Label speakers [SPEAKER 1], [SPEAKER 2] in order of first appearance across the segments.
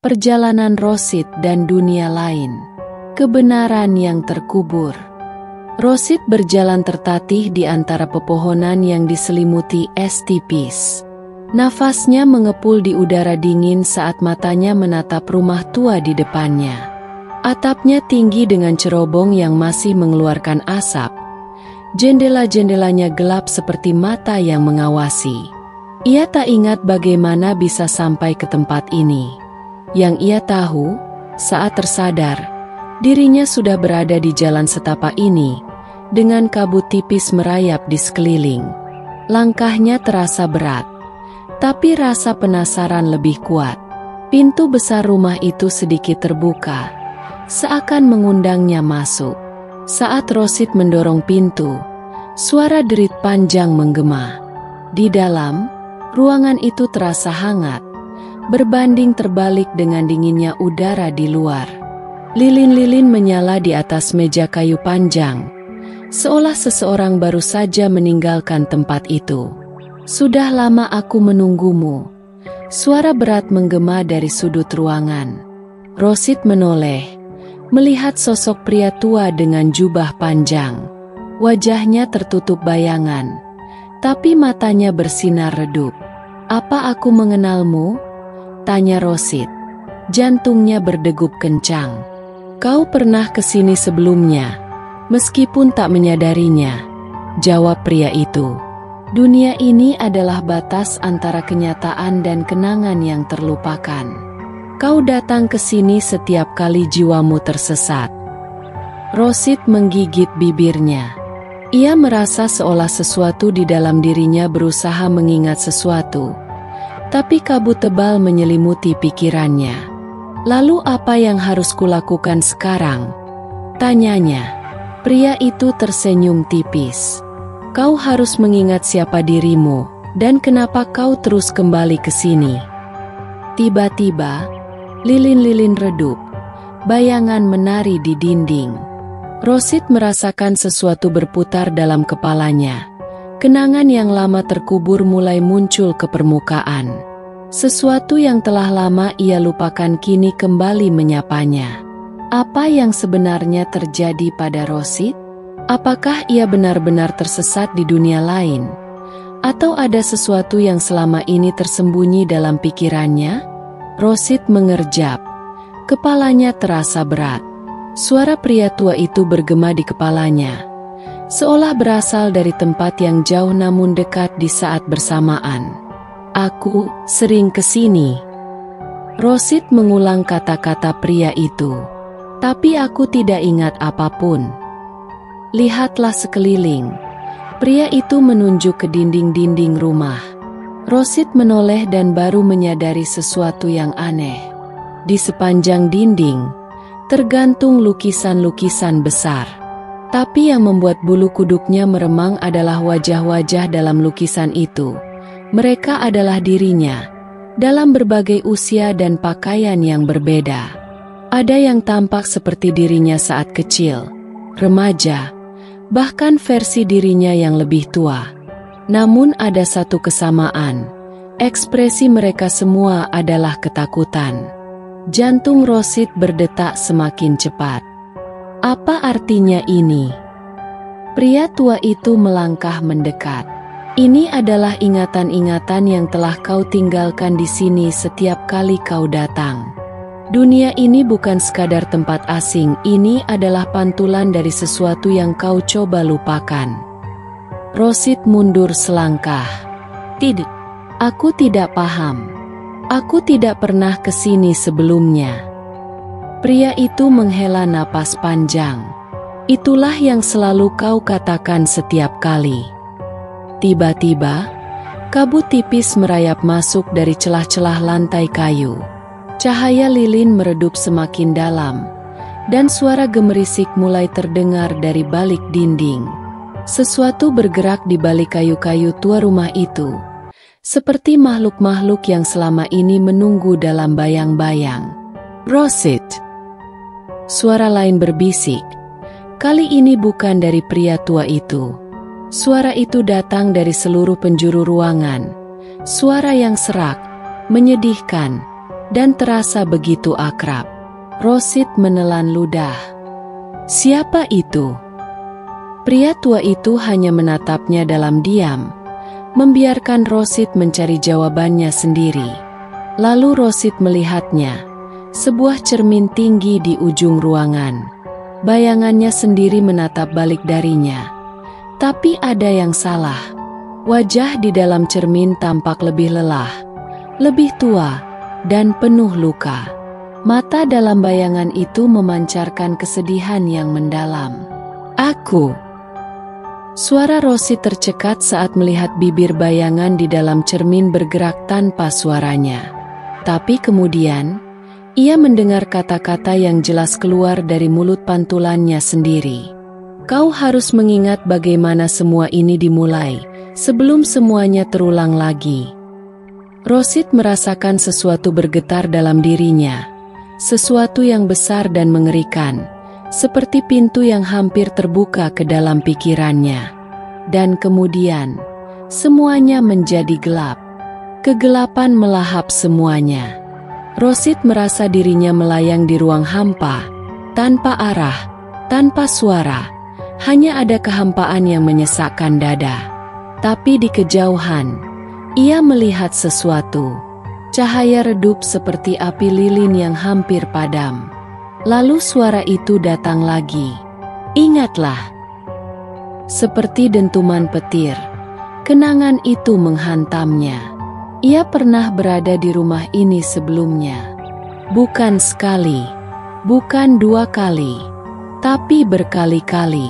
[SPEAKER 1] Perjalanan Rosid dan dunia lain. Kebenaran yang terkubur. Rosid berjalan tertatih di antara pepohonan yang diselimuti es tipis. Nafasnya mengepul di udara dingin saat matanya menatap rumah tua di depannya. Atapnya tinggi dengan cerobong yang masih mengeluarkan asap. Jendela-jendelanya gelap seperti mata yang mengawasi. Ia tak ingat bagaimana bisa sampai ke tempat ini. Yang ia tahu, saat tersadar, dirinya sudah berada di jalan setapak ini, dengan kabut tipis merayap di sekeliling. Langkahnya terasa berat, tapi rasa penasaran lebih kuat. Pintu besar rumah itu sedikit terbuka, seakan mengundangnya masuk. Saat Rosid mendorong pintu, suara derit panjang menggema. Di dalam, ruangan itu terasa hangat, berbanding terbalik dengan dinginnya udara di luar. Lilin-lilin menyala di atas meja kayu panjang, seolah seseorang baru saja meninggalkan tempat itu. "Sudah lama aku menunggumu." Suara berat menggema dari sudut ruangan. Rosid menoleh, melihat sosok pria tua dengan jubah panjang. Wajahnya tertutup bayangan, tapi matanya bersinar redup. "Apa aku mengenalmu?" tanya Rosid. Jantungnya berdegup kencang. "Kau pernah kesini sebelumnya, meskipun tak menyadarinya," jawab pria itu. "Dunia ini adalah batas antara kenyataan dan kenangan yang terlupakan. Kau datang ke sini setiap kali jiwamu tersesat." Rosid menggigit bibirnya. Ia merasa seolah sesuatu di dalam dirinya berusaha mengingat sesuatu. Tapi kabut tebal menyelimuti pikirannya. "Lalu apa yang harus kulakukan sekarang?" tanyanya. Pria itu tersenyum tipis. "Kau harus mengingat siapa dirimu, dan kenapa kau terus kembali ke sini." Tiba-tiba, lilin-lilin redup. Bayangan menari di dinding. Rosid merasakan sesuatu berputar dalam kepalanya. Kenangan yang lama terkubur mulai muncul ke permukaan. Sesuatu yang telah lama ia lupakan kini kembali menyapanya. Apa yang sebenarnya terjadi pada Rosid? Apakah ia benar-benar tersesat di dunia lain? Atau ada sesuatu yang selama ini tersembunyi dalam pikirannya? Rosid mengerjap. Kepalanya terasa berat. Suara pria tua itu bergema di kepalanya, seolah berasal dari tempat yang jauh namun dekat di saat bersamaan. "Aku sering kesini." Rosid mengulang kata-kata pria itu. "Tapi aku tidak ingat apapun." "Lihatlah sekeliling." Pria itu menunjuk ke dinding-dinding rumah. Rosid menoleh dan baru menyadari sesuatu yang aneh. Di sepanjang dinding, tergantung lukisan-lukisan besar. Tapi yang membuat bulu kuduknya meremang adalah wajah-wajah dalam lukisan itu. Mereka adalah dirinya, dalam berbagai usia dan pakaian yang berbeda. Ada yang tampak seperti dirinya saat kecil, remaja, bahkan versi dirinya yang lebih tua. Namun ada satu kesamaan, ekspresi mereka semua adalah ketakutan. Jantung Rosid berdetak semakin cepat. "Apa artinya ini?" Pria tua itu melangkah mendekat. "Ini adalah ingatan-ingatan yang telah kau tinggalkan di sini setiap kali kau datang. Dunia ini bukan sekadar tempat asing, ini adalah pantulan dari sesuatu yang kau coba lupakan." Rosid mundur selangkah. "Tidak, aku tidak paham. Aku tidak pernah kesini sebelumnya." Pria itu menghela napas panjang. "Itulah yang selalu kau katakan setiap kali." Tiba-tiba, kabut tipis merayap masuk dari celah-celah lantai kayu. Cahaya lilin meredup semakin dalam, dan suara gemerisik mulai terdengar dari balik dinding. Sesuatu bergerak di balik kayu-kayu tua rumah itu, seperti makhluk-makhluk yang selama ini menunggu dalam bayang-bayang. "Rosid!" Suara lain berbisik. Kali ini bukan dari pria tua itu. Suara itu datang dari seluruh penjuru ruangan. Suara yang serak, menyedihkan, dan terasa begitu akrab. Rosid menelan ludah. Siapa itu? Pria tua itu hanya menatapnya dalam diam, membiarkan Rosid mencari jawabannya sendiri. Lalu Rosid melihatnya, sebuah cermin tinggi di ujung ruangan. Bayangannya sendiri menatap balik darinya. Tapi ada yang salah. Wajah di dalam cermin tampak lebih lelah, lebih tua, dan penuh luka. Mata dalam bayangan itu memancarkan kesedihan yang mendalam. Aku. Suara Rosid tercekat saat melihat bibir bayangan di dalam cermin bergerak tanpa suaranya. Tapi kemudian, ia mendengar kata-kata yang jelas keluar dari mulut pantulannya sendiri. Kau harus mengingat bagaimana semua ini dimulai, sebelum semuanya terulang lagi. Rosid merasakan sesuatu bergetar dalam dirinya, sesuatu yang besar dan mengerikan, seperti pintu yang hampir terbuka ke dalam pikirannya. Dan kemudian, semuanya menjadi gelap. Kegelapan melahap semuanya. Rosid merasa dirinya melayang di ruang hampa, tanpa arah, tanpa suara, hanya ada kehampaan yang menyesakkan dada. Tapi di kejauhan, ia melihat sesuatu. Cahaya redup seperti api lilin yang hampir padam. Lalu suara itu datang lagi. Ingatlah. Seperti dentuman petir, kenangan itu menghantamnya. Ia pernah berada di rumah ini sebelumnya. Bukan sekali, bukan 2 kali, tapi berkali-kali.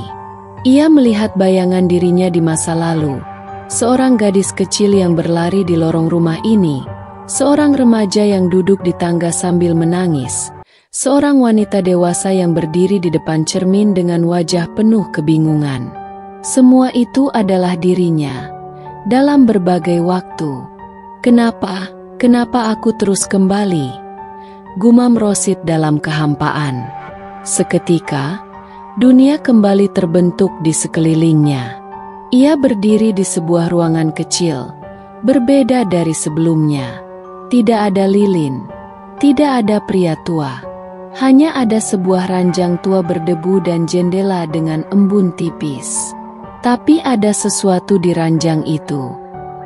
[SPEAKER 1] Ia melihat bayangan dirinya di masa lalu. Seorang gadis kecil yang berlari di lorong rumah ini. Seorang remaja yang duduk di tangga sambil menangis. Seorang wanita dewasa yang berdiri di depan cermin dengan wajah penuh kebingungan. Semua itu adalah dirinya. Dalam berbagai waktu. Kenapa aku terus kembali? Gumam Rosid dalam kehampaan. Seketika, dunia kembali terbentuk di sekelilingnya. Ia berdiri di sebuah ruangan kecil, berbeda dari sebelumnya. Tidak ada lilin, tidak ada pria tua. Hanya ada sebuah ranjang tua berdebu dan jendela dengan embun tipis. Tapi ada sesuatu di ranjang itu.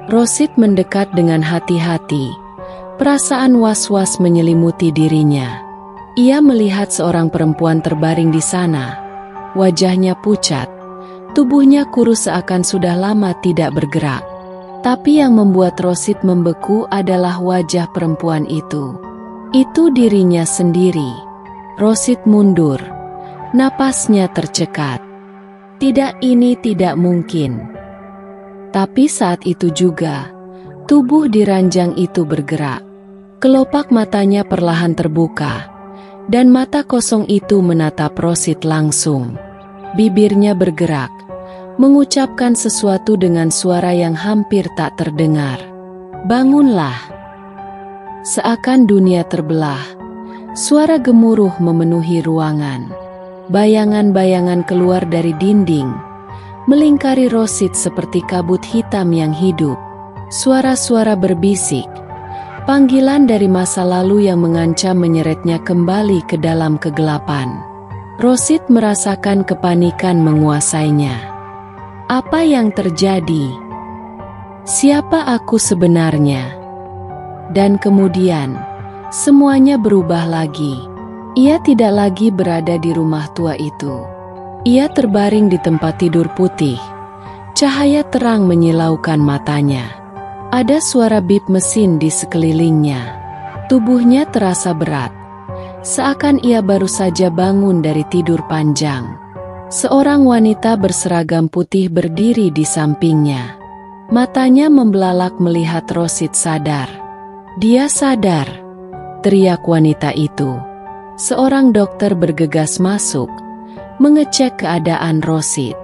[SPEAKER 1] Rosid mendekat dengan hati-hati. Perasaan was-was menyelimuti dirinya. Ia melihat seorang perempuan terbaring di sana. Wajahnya pucat. Tubuhnya kurus seakan sudah lama tidak bergerak. Tapi yang membuat Rosid membeku adalah wajah perempuan itu. Itu dirinya sendiri. Rosid mundur. Napasnya tercekat. Tidak, ini tidak mungkin. Tapi saat itu juga, tubuh di ranjang itu bergerak. Kelopak matanya perlahan terbuka, dan mata kosong itu menatap Rosid langsung. Bibirnya bergerak, mengucapkan sesuatu dengan suara yang hampir tak terdengar. Bangunlah. Seakan dunia terbelah, suara gemuruh memenuhi ruangan. Bayangan-bayangan keluar dari dinding, melingkari Rosid seperti kabut hitam yang hidup. Suara-suara berbisik, panggilan dari masa lalu yang mengancam menyeretnya kembali ke dalam kegelapan. Rosid merasakan kepanikan menguasainya. Apa yang terjadi? Siapa aku sebenarnya? Dan kemudian, semuanya berubah lagi. Ia tidak lagi berada di rumah tua itu. Ia terbaring di tempat tidur putih. Cahaya terang menyilaukan matanya. Ada suara bip mesin di sekelilingnya. Tubuhnya terasa berat. Seakan ia baru saja bangun dari tidur panjang. Seorang wanita berseragam putih berdiri di sampingnya. Matanya membelalak melihat Rosid sadar. Dia sadar, teriak wanita itu. Seorang dokter bergegas masuk, mengecek keadaan Rosid.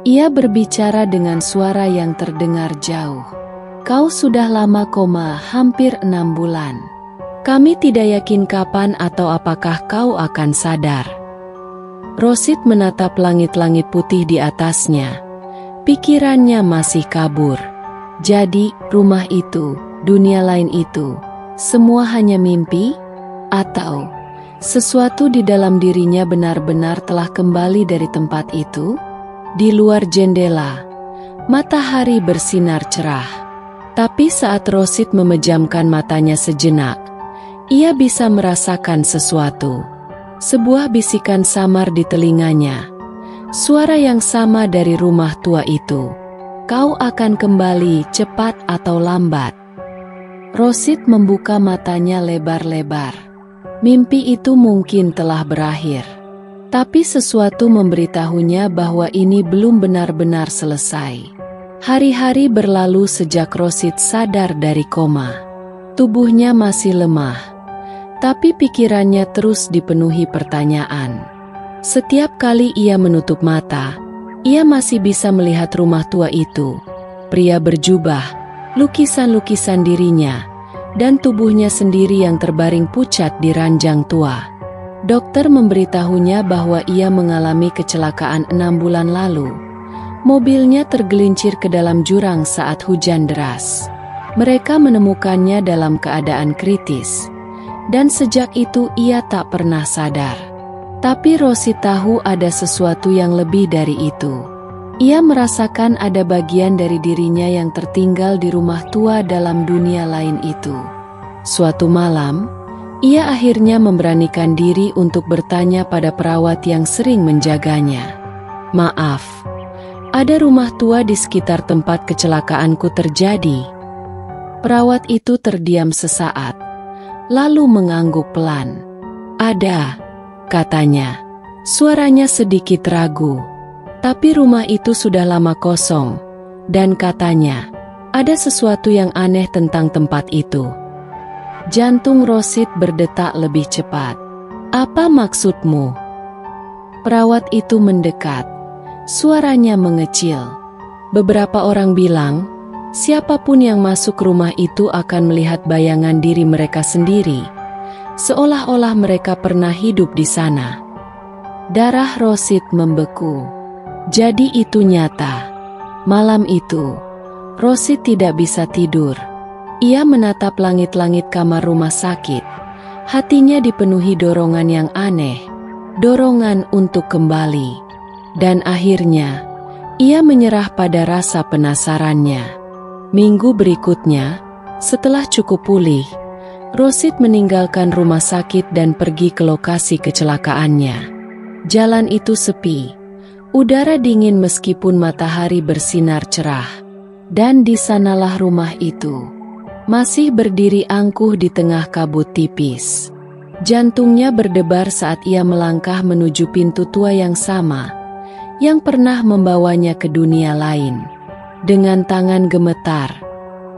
[SPEAKER 1] Ia berbicara dengan suara yang terdengar jauh. Kau sudah lama koma, hampir 6 bulan. Kami tidak yakin kapan atau apakah kau akan sadar. Rosid menatap langit-langit putih di atasnya. Pikirannya masih kabur. Jadi, rumah itu, dunia lain itu, semua hanya mimpi? Atau sesuatu di dalam dirinya benar-benar telah kembali dari tempat itu? Di luar jendela, matahari bersinar cerah. Tapi saat Rosid memejamkan matanya sejenak, ia bisa merasakan sesuatu. Sebuah bisikan samar di telinganya. Suara yang sama dari rumah tua itu. Kau akan kembali cepat atau lambat. Rosid membuka matanya lebar-lebar. Mimpi itu mungkin telah berakhir. Tapi sesuatu memberitahunya bahwa ini belum benar-benar selesai. Hari-hari berlalu sejak Rosid sadar dari koma. Tubuhnya masih lemah. Tapi pikirannya terus dipenuhi pertanyaan. Setiap kali ia menutup mata, ia masih bisa melihat rumah tua itu. Pria berjubah, lukisan-lukisan dirinya, dan tubuhnya sendiri yang terbaring pucat di ranjang tua. Dokter memberitahunya bahwa ia mengalami kecelakaan 6 bulan lalu. Mobilnya tergelincir ke dalam jurang saat hujan deras. Mereka menemukannya dalam keadaan kritis. Dan sejak itu ia tak pernah sadar. Tapi Rosid tahu ada sesuatu yang lebih dari itu. Ia merasakan ada bagian dari dirinya yang tertinggal di rumah tua dalam dunia lain itu. Suatu malam, ia akhirnya memberanikan diri untuk bertanya pada perawat yang sering menjaganya. Maaf, ada rumah tua di sekitar tempat kecelakaanku terjadi. Perawat itu terdiam sesaat. Lalu mengangguk pelan. Ada, katanya. Suaranya sedikit ragu. Tapi rumah itu sudah lama kosong. Dan katanya, ada sesuatu yang aneh tentang tempat itu. Jantung Rosid berdetak lebih cepat. Apa maksudmu? Perawat itu mendekat. Suaranya mengecil. Beberapa orang bilang, siapapun yang masuk rumah itu akan melihat bayangan diri mereka sendiri, seolah-olah mereka pernah hidup di sana. Darah Rosid membeku. Jadi itu nyata. Malam itu, Rosid tidak bisa tidur. Ia menatap langit-langit kamar rumah sakit. Hatinya dipenuhi dorongan yang aneh, dorongan untuk kembali. Dan akhirnya, ia menyerah pada rasa penasarannya. Minggu berikutnya, setelah cukup pulih, Rosid meninggalkan rumah sakit dan pergi ke lokasi kecelakaannya. Jalan itu sepi, udara dingin meskipun matahari bersinar cerah. Dan di sanalah rumah itu, masih berdiri angkuh di tengah kabut tipis. Jantungnya berdebar saat ia melangkah menuju pintu tua yang sama, yang pernah membawanya ke dunia lain. Dengan tangan gemetar,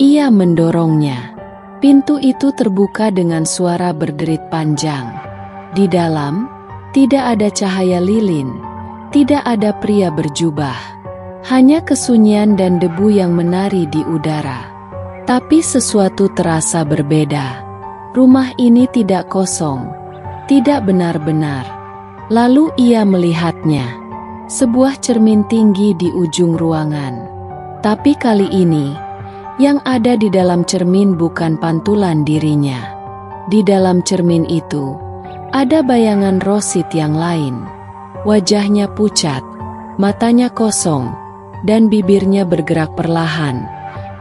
[SPEAKER 1] ia mendorongnya. Pintu itu terbuka dengan suara berderit panjang. Di dalam, tidak ada cahaya lilin, tidak ada pria berjubah. Hanya kesunyian dan debu yang menari di udara. Tapi sesuatu terasa berbeda. Rumah ini tidak kosong, tidak benar-benar. Lalu ia melihatnya. Sebuah cermin tinggi di ujung ruangan. Tapi kali ini, yang ada di dalam cermin bukan pantulan dirinya. Di dalam cermin itu, ada bayangan Rosid yang lain. Wajahnya pucat, matanya kosong, dan bibirnya bergerak perlahan,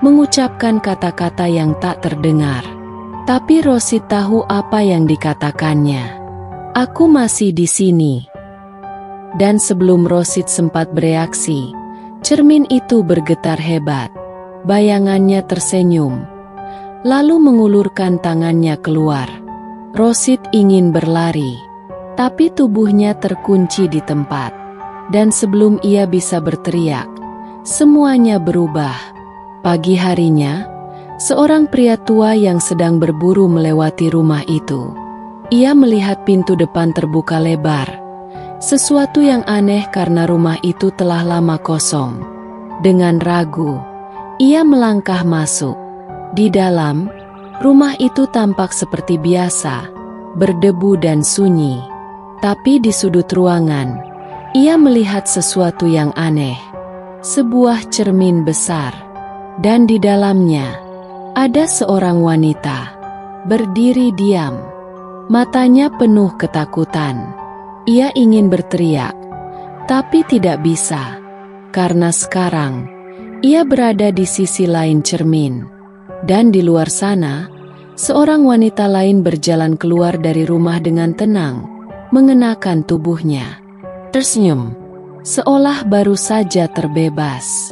[SPEAKER 1] mengucapkan kata-kata yang tak terdengar. Tapi Rosid tahu apa yang dikatakannya. Aku masih di sini. Dan sebelum Rosid sempat bereaksi, cermin itu bergetar hebat. Bayangannya tersenyum, lalu mengulurkan tangannya keluar. Rosid ingin berlari, tapi tubuhnya terkunci di tempat. Dan sebelum ia bisa berteriak, semuanya berubah. Pagi harinya, seorang pria tua yang sedang berburu melewati rumah itu. Ia melihat pintu depan terbuka lebar. Sesuatu yang aneh karena rumah itu telah lama kosong. Dengan ragu, ia melangkah masuk. Di dalam, rumah itu tampak seperti biasa, berdebu dan sunyi. Tapi di sudut ruangan, ia melihat sesuatu yang aneh. Sebuah cermin besar. Dan di dalamnya, ada seorang wanita. berdiri diam. Matanya penuh ketakutan. Ia ingin berteriak, tapi tidak bisa. Karena sekarang, ia berada di sisi lain cermin. Dan di luar sana, seorang wanita lain berjalan keluar dari rumah dengan tenang, mengenakan tubuhnya. Tersenyum, seolah baru saja terbebas.